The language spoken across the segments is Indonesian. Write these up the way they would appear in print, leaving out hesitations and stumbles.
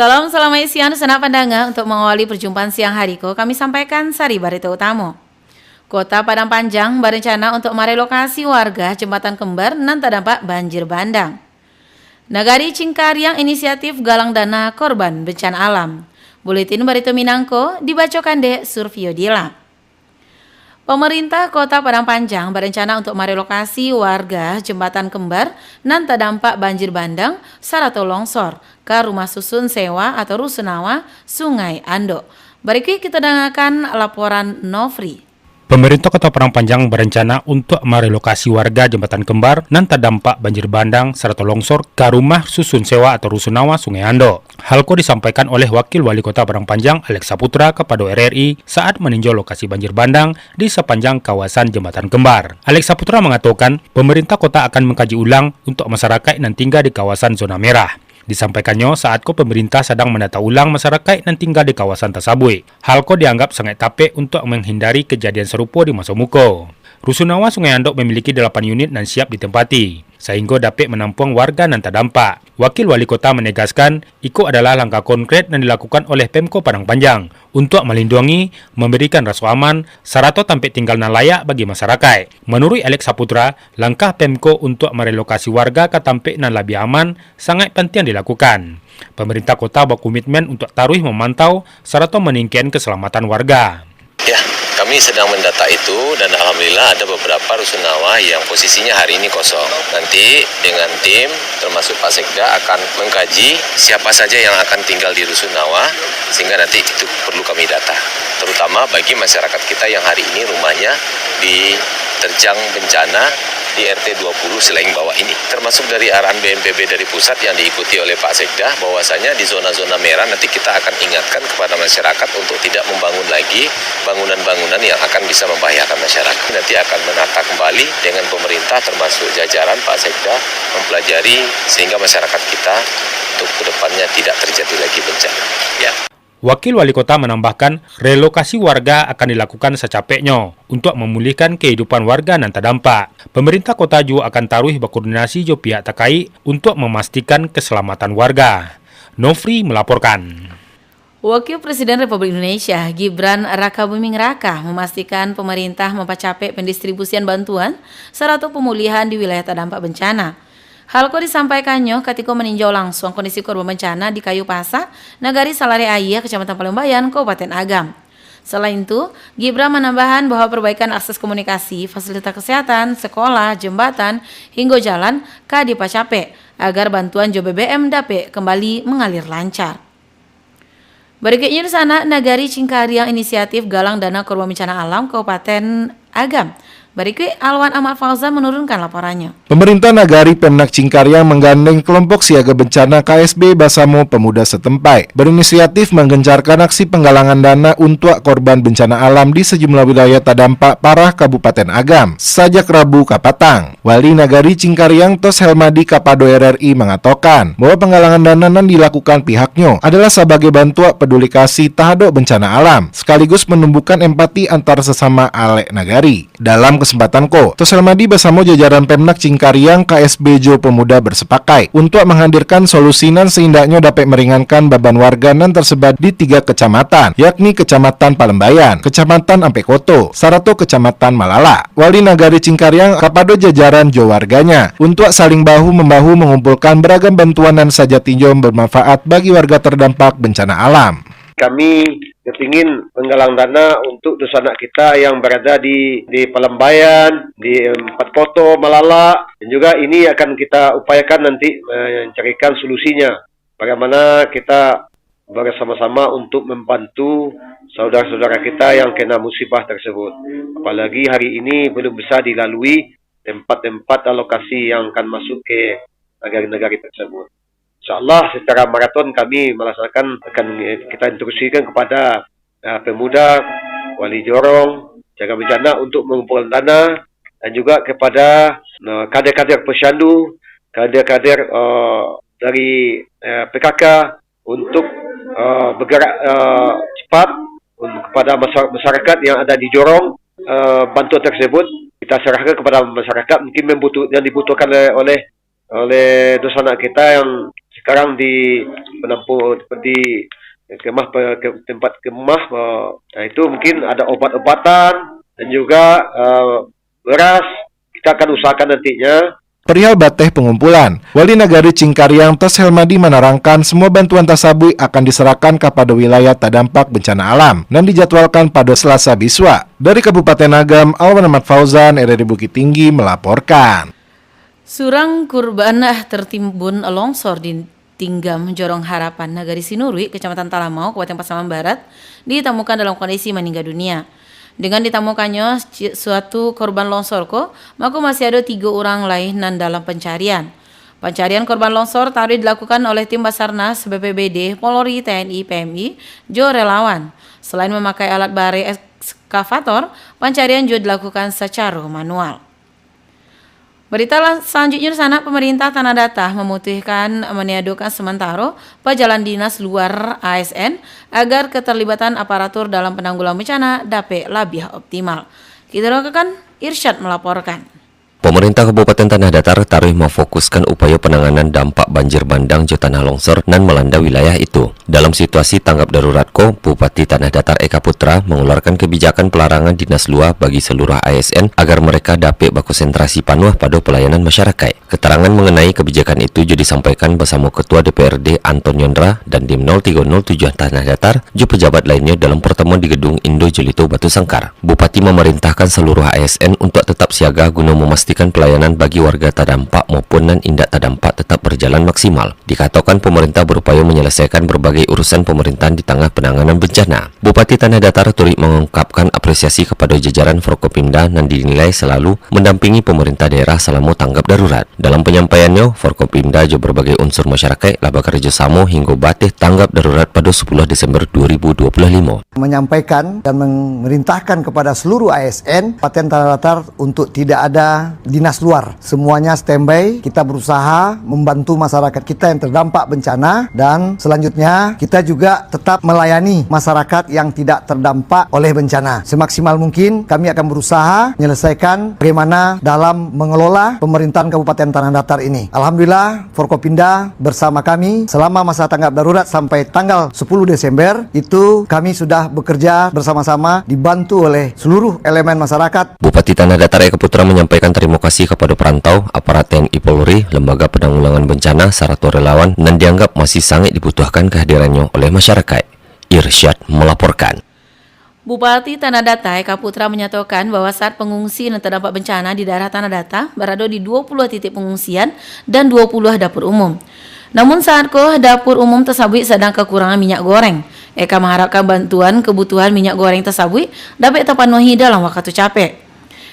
Salam isian senap pandanga untuk mengawali perjumpaan siang hari kami sampaikan sari berita utama. Kota Padang Panjang berencana untuk merelokasi warga jembatan kembar nan terdampak banjir bandang. Nagari Cingkariang inisiatif galang dana korban bencana alam. Buletin Barito Minangko dibacakan Dek Survio Dila. Pemerintah Kota Padang Panjang berencana untuk merelokasi warga jembatan kembar nan terdampak banjir bandang sarata longsor ke rumah susun sewa atau rusunawa Sungai Ando. Berikut kita dengarkan laporan Nofri. Pemerintah Kota Padang Panjang berencana untuk merelokasi warga jembatan kembar nan terdampak banjir bandang serta longsor ke rumah susun sewa atau rusunawa Sungai Ando. Hal itu disampaikan oleh Wakil Wali Kota Padang Panjang Alex Saputra kepada RRI saat meninjau lokasi banjir bandang di sepanjang kawasan jembatan kembar. Alex Saputra mengatakan pemerintah kota akan mengkaji ulang untuk masyarakat yang tinggal di kawasan zona merah. Disampaikannya saat pemerintah sedang mendata ulang masyarakat yang tinggal di kawasan tersebut. Hal itu dianggap sangat tepat untuk menghindari kejadian serupa di masa muka. Rusunawa Sungai Andok memiliki 8 unit dan siap ditempati, sehingga dapat menampung warga yang terdampak. Wakil Wali Kota menegaskan, itu adalah langkah konkret yang dilakukan oleh Pemko Padang Panjang untuk melindungi, memberikan rasa aman, serta tempat tinggal yang layak bagi masyarakat. Menurut Alex Saputra, langkah Pemko untuk merelokasi warga ke tempat yang lebih aman sangat penting dilakukan. Pemerintah kota berkomitmen untuk terus memantau serta meningkatkan keselamatan warga. Ya, kami sedang mendata itu dan alhamdulillah ada beberapa rusunawa yang posisinya hari ini kosong. Nanti dengan tim termasuk Pak Sekda akan mengkaji siapa saja yang akan tinggal di rusunawa sehingga nanti itu perlu kami data. Terutama bagi masyarakat kita yang hari ini rumahnya diterjang bencana di RT 20 selain bawah ini. Termasuk dari arahan BNPB dari pusat yang diikuti oleh Pak Sekda bahwasanya di zona-zona merah nanti kita akan ingatkan kepada masyarakat untuk tidak membangun lagi bangunan-bangunan yang akan bisa membahayakan masyarakat. Nanti akan menata kembali dengan pemerintah termasuk jajaran Pak Sekda mempelajari sehingga masyarakat kita untuk kedepannya tidak terjadi lagi bencana. Ya. Wakil Wali Kota menambahkan, relokasi warga akan dilakukan secapeknya untuk memulihkan kehidupan warga yang terdampak. Pemerintah kota juga akan taruh berkoordinasi dengan pihak terkait untuk memastikan keselamatan warga. Nofri melaporkan. Wakil Presiden Republik Indonesia Gibran Rakabuming Raka memastikan pemerintah mempercepat pendistribusian bantuan serta pemulihan di wilayah terdampak bencana. Hal itu disampaikannya ketika meninjau langsung kondisi korban bencana di Kayu Pasak, Nagari Salare Ayah, Kecamatan Palembayan, Kabupaten Agam. Selain itu, Gibran menambahkan bahwa perbaikan akses komunikasi, fasilitas kesehatan, sekolah, jembatan, hingga jalan dipacape agar bantuan BBM dapat kembali mengalir lancar. Berikutnya di sana, Nagari Cingkariang inisiatif galang dana korban bencana alam Kabupaten Agam. Berikut Alwan Ahmad Fauzan menurunkan laporannya. Pemerintah Nagari Pemnak Cingkariang menggandeng kelompok siaga bencana KSB Basamo Pemuda setempat berinisiatif menggencarkan aksi penggalangan dana untuk korban bencana alam di sejumlah wilayah terdampak parah Kabupaten Agam sejak Rabu Kapatang. Wali Nagari Cingkariang Tos Helmadi Kapado RRI mengatakan bahwa penggalangan dana yang dilakukan pihaknya adalah sebagai bantuan peduli kasih terhadap bencana alam sekaligus menumbuhkan empati antar sesama alek Nagari. Dalam kesempatan Tos Helmadi bersama jajaran Pemnak Cingkariang KSB Jo Pemuda bersepakat untuk menghadirkan solusi nan seindahnya dapat meringankan beban warga nan tersebar di 3 kecamatan, yakni Kecamatan Palembayan, Kecamatan Ampekoto, serta Kecamatan Malala. Wali Nagari Cingkariang kapado jajaran Jo warganya untuk saling bahu-membahu mengumpulkan beragam bantuan dan saja tinjau bermanfaat bagi warga terdampak bencana alam. Kami kepingin menggalang dana untuk sanak kita yang berada di Palembayan, di Empat Poto, Malala, dan juga ini akan kita upayakan nanti mencarikan solusinya. Bagaimana kita bersama-sama untuk membantu saudara-saudara kita yang kena musibah tersebut. Apalagi hari ini belum bisa dilalui tempat-tempat alokasi yang akan masuk ke negara-negara tersebut. InsyaAllah secara maraton kami melaksanakan akan kita instruksikan kepada pemuda, wali jorong, jaga bencana untuk mengumpulkan dana dan juga kepada kader-kader posyandu, kader-kader dari PKK untuk bergerak cepat kepada masyarakat yang ada di jorong. Bantuan tersebut kita serahkan kepada masyarakat mungkin yang dibutuhkan oleh dosa anak kita yang sekarang di penampung di tempat kemah. Nah, itu mungkin ada obat-obatan dan juga beras. Kita akan usahakan nantinya. Perihal bateh pengumpulan, Wali Nagari Cingkaryang Tos Helmadi menerangkan semua bantuan tasabui akan diserahkan kepada wilayah terdampak bencana alam dan dijadwalkan pada Selasa Biswa. Dari Kabupaten Agam, Alwan Ahmad Fauzan, RRI Bukit Tinggi melaporkan. Surang kurban tertimbun longsor di Tinggam, Jorong Harapan, Nagari Sinurui, Kecamatan Talamau, Kabupaten Pasaman Barat, ditemukan dalam kondisi meninggal dunia. Dengan ditemukannya suatu korban longsor maka masih ada 3 orang lain dalam pencarian. Pencarian korban longsor tadi dilakukan oleh tim Basarnas, BPBD, Polri, TNI, PMI, relawan. Selain memakai alat bare ekskavator, pencarian juga dilakukan secara manual. Berita selanjutnya di sana, pemerintah Tanah Datar memutuskan meniadakan sementara pejalan dinas luar ASN agar keterlibatan aparatur dalam penanggulangan bencana dapat lebih optimal. Kita lakukan Irsyad melaporkan. Pemerintah Kabupaten Tanah Datar tarih memfokuskan upaya penanganan dampak banjir bandang jo tanah longsor nan melanda wilayah itu. Dalam situasi tanggap darurat Bupati Tanah Datar Eka Putra mengeluarkan kebijakan pelarangan dinas luar bagi seluruh ASN agar mereka dapat berkonsentrasi penuh pada pelayanan masyarakat. Keterangan mengenai kebijakan itu juga disampaikan bersama Ketua DPRD Anton Yondra dan Dim 0307 Tanah Datar jo pejabat lainnya dalam pertemuan di Gedung Indo Jelito Batu Sangkar. Bupati memerintahkan seluruh ASN untuk tetap siaga guna memastikan pelayanan bagi warga terdampak maupun non indak terdampak tetap berjalan maksimal. Dikatakan pemerintah berupaya menyelesaikan berbagai urusan pemerintahan di tengah penanganan bencana. Bupati Tanah Datar turut mengungkapkan apresiasi kepada jajaran Forkopimda yang dinilai selalu mendampingi pemerintah daerah selama tanggap darurat. Dalam penyampaiannya, Forkopimda juga berbagai unsur masyarakat lah bekerja sama hingga batih tanggap darurat pada 10 Desember 2025. Menyampaikan dan memerintahkan kepada seluruh ASN Kabupaten Tanah Datar untuk tidak ada dinas luar. Semuanya standby, kita berusaha membantu masyarakat kita yang terdampak bencana dan selanjutnya kita juga tetap melayani masyarakat yang tidak terdampak oleh bencana. Semaksimal mungkin kami akan berusaha menyelesaikan bagaimana dalam mengelola pemerintahan Kabupaten Tanah Datar ini. Alhamdulillah, Forkopimda bersama kami selama masa tanggap darurat sampai tanggal 10 Desember itu kami sudah bekerja bersama-sama dibantu oleh seluruh elemen masyarakat. Bupati Tanah Datar Eka Putra menyampaikan terima kasih kepada perantau, aparat TNI Polri, Lembaga Penanggulangan Bencana, serta relawan yang dianggap masih sangat dibutuhkan kehadirannya oleh masyarakat. Irsyad melaporkan. Bupati Tanah Datar Eka Putra menyatakan bahwa saat pengungsi yang terdampak bencana di daerah Tanah Datar berada di 20 titik pengungsian dan 20 dapur umum. Namun saat dapur umum tersebut sedang kekurangan minyak goreng. Eka mengharapkan bantuan kebutuhan minyak goreng tersebut dapat terpenuhi dalam waktu capek.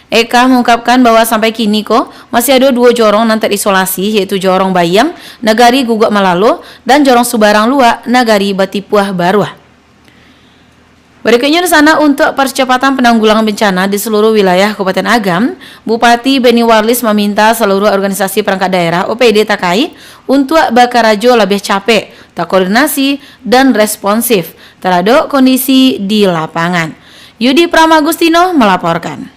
Eka mengungkapkan bahwa sampai kini masih ada 2 jorong yang terisolasi, yaitu Jorong Bayang, Nagari Gugak Malalo, dan Jorong Subarang Luak, Nagari Batipuah Baruah. Berikutnya di sana, untuk percepatan penanggulangan bencana di seluruh wilayah Kabupaten Agam, Bupati Beni Warlis meminta seluruh organisasi perangkat daerah OPD terkait untuk bekerja lebih capek, terkoordinasi, dan responsif terhadap kondisi di lapangan. Yudi Pramagustino melaporkan.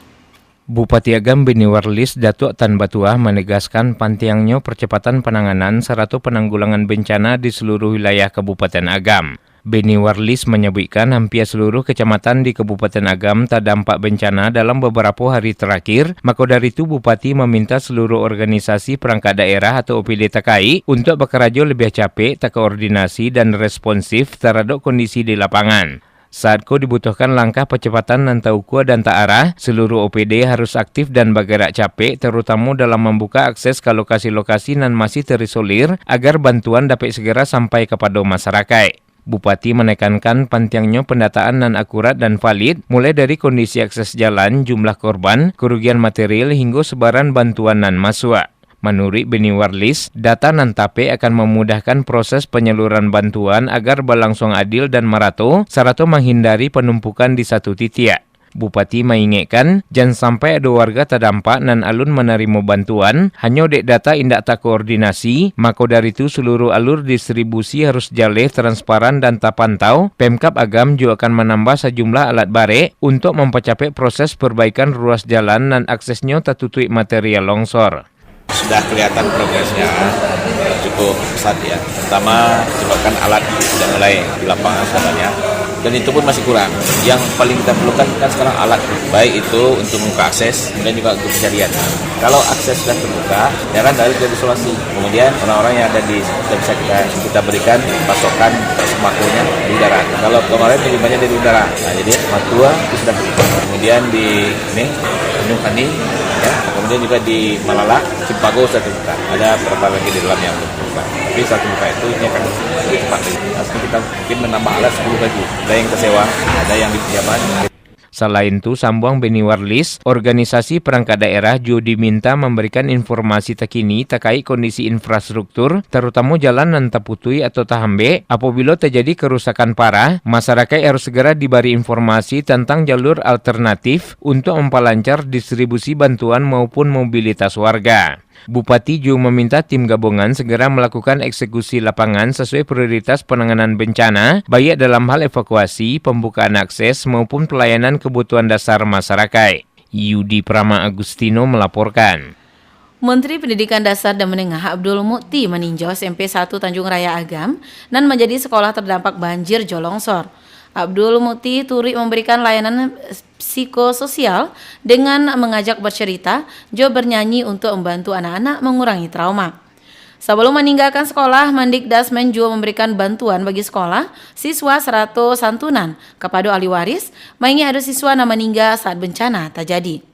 Bupati Agam Beni Warlis Datuk Tan Batuah menegaskan pantiangnya percepatan penanganan serta penanggulangan bencana di seluruh wilayah Kabupaten Agam. Beni Warlis menyebutkan hampir seluruh kecamatan di Kabupaten Agam terdampak bencana dalam beberapa hari terakhir, maka dari itu Bupati meminta seluruh organisasi perangkat daerah atau OPD terkait untuk bekerja lebih capek, terkoordinasi dan responsif terhadap kondisi di lapangan. Saat dibutuhkan langkah percepatan dan tauku dan tak arah, seluruh OPD harus aktif dan bergerak capek, terutama dalam membuka akses ke lokasi-lokasi yang masih terisolir agar bantuan dapat segera sampai kepada masyarakat. Bupati menekankan pentingnya pendataan yang akurat dan valid, mulai dari kondisi akses jalan, jumlah korban, kerugian material hingga sebaran bantuan yang masuk. Menurut Beni Warlis, data nantape akan memudahkan proses penyaluran bantuan agar berlangsung adil dan merata, serta menghindari penumpukan di satu titik. Bupati mengingatkan, jangan sampai ada warga terdampak dan alun menerima bantuan, hanya dek data indak terkoordinasi, maka dari itu seluruh alur distribusi harus jaleh, transparan dan terpantau. Pemkab Agam juga akan menambah sejumlah alat bare untuk mempercepat proses perbaikan ruas jalan dan aksesnya tertutup material longsor. Sudah kelihatan progresnya cukup pesat ya, pertama sebabkan alat sudah mulai di lapangan sebenarnya, dan itu pun masih kurang. Yang paling kita perlukan kan sekarang alat, baik itu untuk membuka akses, kemudian juga untuk pencarian. Kalau akses sudah terbuka, ya kan dari isolasi. Kemudian orang-orang yang ada di bisa kita berikan pasokan sembakonya di udara. Kalau kemarin lebih banyak dari udara, nah jadi Matua itu sudah terbuka. Kemudian di Gunung Kandi, ya, kemudian juga di Malala, Cimpago sudah terbuka. Ada beberapa lagi di dalam yang belum terbuka. Tapi saat terbuka itu ini akan lebih cepat. Nah, kita mungkin menambah alat 10 lagi. Ada yang tersewa, ada yang di pinjaman. Selain itu, Sambuang Beni Warlis, organisasi perangkat daerah juga diminta memberikan informasi terkini terkait kondisi infrastruktur, terutama jalan nan terputui atau tahambe. Apabila terjadi kerusakan parah, masyarakat harus segera diberi informasi tentang jalur alternatif untuk memperlancar distribusi bantuan maupun mobilitas warga. Bupati juga meminta tim gabungan segera melakukan eksekusi lapangan sesuai prioritas penanganan bencana, baik dalam hal evakuasi, pembukaan akses, maupun pelayanan kebutuhan dasar masyarakat. Yudi Prama Agustino melaporkan. Menteri Pendidikan Dasar dan Menengah Abdul Mukti meninjau SMP 1 Tanjung Raya Agam dan menjadi sekolah terdampak banjir jolongsor. Abdul Mukti turut memberikan layanan psikososial dengan mengajak bercerita, juga bernyanyi untuk membantu anak-anak mengurangi trauma. Sebelum meninggalkan sekolah, Mendikdasmen juga memberikan bantuan bagi sekolah, siswa 100 santunan kepada ahli waris, mengingat ada siswa yang meninggal saat bencana terjadi.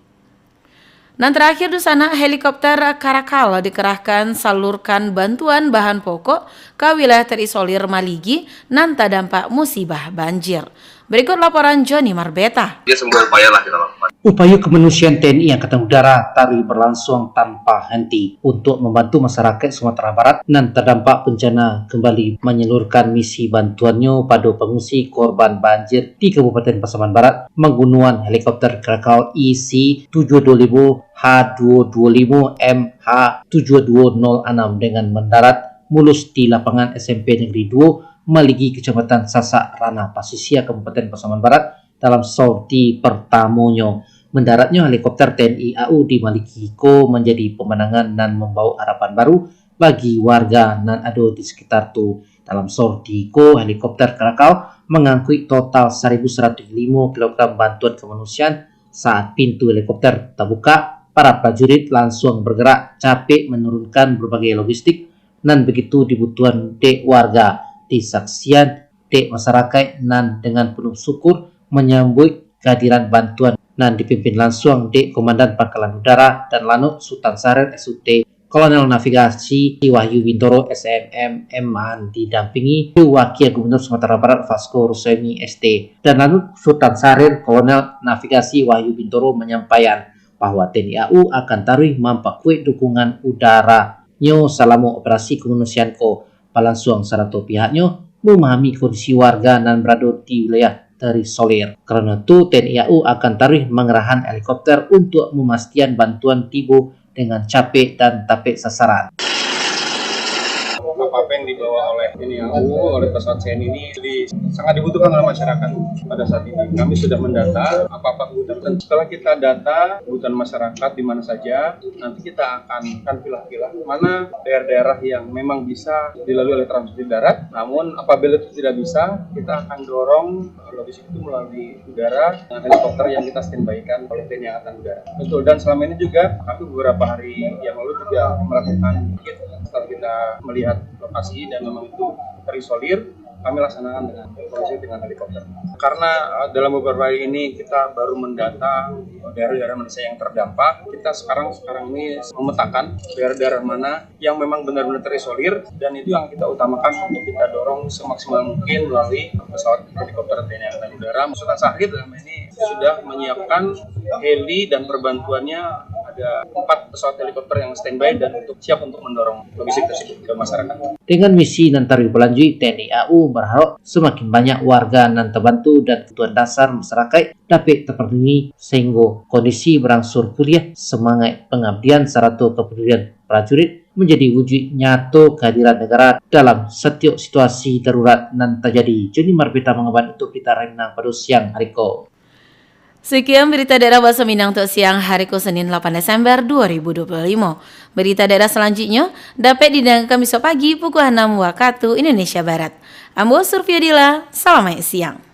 Dan terakhir, Dusana helikopter Karakal dikerahkan salurkan bantuan bahan pokok ke wilayah terisolir Maligi nan terdampak musibah banjir. Berikut laporan Joni Marbeta. Sebuah upaya lah kita lakukan. Upaya kemanusiaan TNI Angkatan Udara terus berlangsung tanpa henti untuk membantu masyarakat Sumatera Barat yang terdampak bencana kembali menyalurkan misi bantuannya pada pengungsi korban banjir di Kabupaten Pasaman Barat menggunakan helikopter Krakatau IC-720 H225 MH7206 dengan mendarat mulus di lapangan SMP Negeri 2 Maligi, Kecamatan Sasak, Ranah Pasisia, Kabupaten Pasaman Barat dalam sorti pertamanya. Mendaratnya helikopter TNI AU di Maligi Ko menjadi pemandangan dan membawa harapan baru bagi warga nan ada di sekitar itu. Dalam sorti Ko, helikopter Krakatau mengangkut total 1.105 kg bantuan kemanusiaan. Saat pintu helikopter terbuka, para prajurit langsung bergerak capek menurunkan berbagai logistik dan begitu dibutuhkan dek warga. Disaksian dek masyarakat nan dengan penuh syukur menyambut kehadiran bantuan nan dipimpin langsung dek Komandan Pangkalan Udara dan Lanut Sultan Sarir SUT Kolonel Navigasi Wahyu Bintoro SMM MAN didampingi Wakil Gubernur Sumatera Barat Vasco Rusemi ST dan Lanut Sultan Sarir Kolonel Navigasi Wahyu Bintoro menyampaikan bahwa TNI AU akan taruh memperkuat dukungan udaranya selama operasi kemanusiaan ko. Langsung satu pihaknya memahami kondisi warga dan berada di wilayah terisolir. Karena itu TNI AU akan taruh mengerahan helikopter untuk memastikan bantuan tiba dengan capek dan tepat sasaran. Apa yang dibawa oleh TNI AU, oleh pesawat TNI ini sangat dibutuhkan oleh masyarakat pada saat ini. Kami sudah mendata apa-apa kebutuhan. Dan setelah kita data kebutuhan masyarakat di mana saja, nanti kita akan pilah-pilah mana daerah-daerah yang memang bisa dilalui oleh transportasi darat. Namun apabila itu tidak bisa, kita akan dorong logistik itu melalui udara dengan helikopter yang kita standby-kan oleh TNI Angkatan Udara. Betul, dan selama ini juga kami beberapa hari yang lalu juga melakukan setelah kita melihat lokasi dan memang itu terisolir, kami laksanakan dengan helikopter. Karena dalam beberapa hari ini kita baru mendata daerah-daerah Indonesia yang terdampak, kita sekarang ini memetakan daerah-daerah mana yang memang benar-benar terisolir, dan itu yang kita utamakan untuk kita dorong semaksimal mungkin melalui pesawat helikopter TNI Angkatan Udara. Sultan Syahrir dalam ini sudah menyiapkan heli dan perbantuannya. Ada 4 pesawat helikopter yang standby dan siap untuk mendorong logistik tersebut ke masyarakat. Dengan misi dan tarif berlanjut, TNI AU berharap semakin banyak warga nan terbantu dan kebutuhan dasar masyarakat dapat terpenuhi sehingga kondisi berangsur pulih. Semangat pengabdian serta kepedulian prajurit menjadi wujud nyata kehadiran negara dalam setiap situasi darurat nan terjadi. Joni Marbeta mengemban untuk kita renang pada siang hari ko. Sekian berita daerah Bahasa Minang untuk siang hari Senin 8 Desember 2025. Berita daerah selanjutnya dapat didengarkan besok pagi pukul 6 waktu Indonesia Barat. Ambo Surfiadila, selamat siang.